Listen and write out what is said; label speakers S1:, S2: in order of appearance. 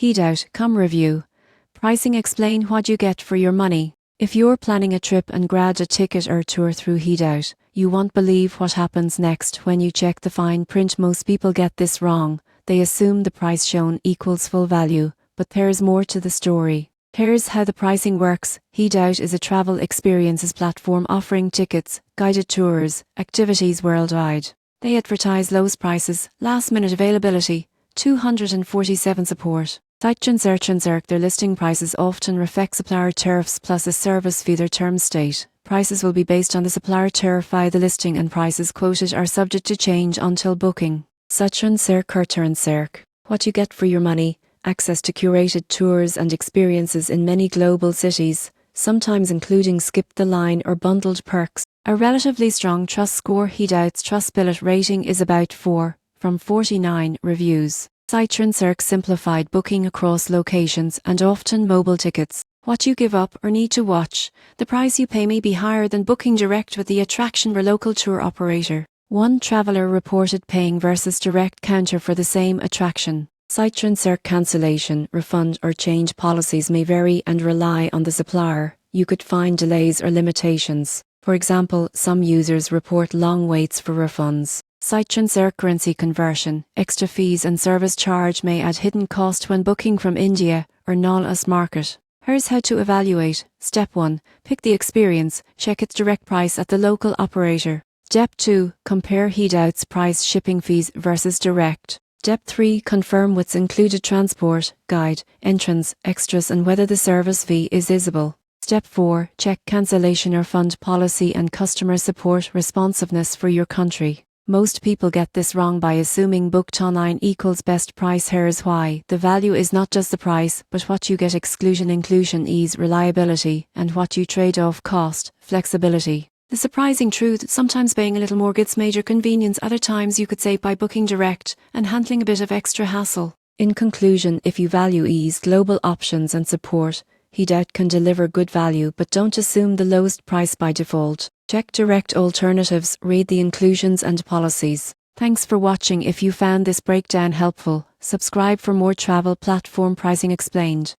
S1: Headoutcom review. Pricing explain what you get for your money. If you're planning a trip and grab a ticket or tour through Headout, you won't believe what happens next when you check the fine print. Most people get this wrong. They assume the price shown equals full value, but there's more to the story. Here's how the pricing works. Headout is a travel experiences platform offering tickets, guided tours, activities worldwide. They advertise lowest prices, last-minute availability, 247 support. Their listing prices often reflect supplier tariffs plus a service fee. Their terms state prices will be based on the supplier tariff via the listing, and prices quoted are subject to change until booking. What you get for your money. Access to curated tours and experiences in many global cities, sometimes including skip the line or bundled perks. A relatively strong trust score. Headout's Trustpilot rating is about 4 from 49 reviews. Simplified booking across locations and often mobile tickets. What you give up or need to watch. The price you pay may be higher than booking direct with the attraction or local tour operator. One traveler reported paying versus direct counter for the same attraction. Cancellation, refund or change policies may vary and rely on the supplier. You could find delays or limitations. For example, some users report long waits for refunds. Currency conversion, extra fees and service charge may add hidden cost when booking from India or non-US market. Here's how to evaluate. Step 1. Pick the experience. Check its direct price at the local operator. Step 2. Compare Headout's price, shipping fees versus direct. Step 3. Confirm what's included: transport, guide, entrance, extras, and whether the service fee is visible. Step 4. Check cancellation or refund policy and customer support responsiveness for your country. Most people get this wrong by assuming booked online equals best price. Here's why. The value is not just the price, but what you get: exclusion, inclusion, ease, reliability, and what you trade off: cost, flexibility. The surprising truth, sometimes paying a little more gets major convenience. Other times you could save by booking direct and handling a bit of extra hassle. In conclusion, if you value ease, global options and support, Headout can deliver good value, but don't assume the lowest price by default. Check direct alternatives, read the inclusions and policies. Thanks for watching. If you found this breakdown helpful, subscribe for more travel platform pricing explained.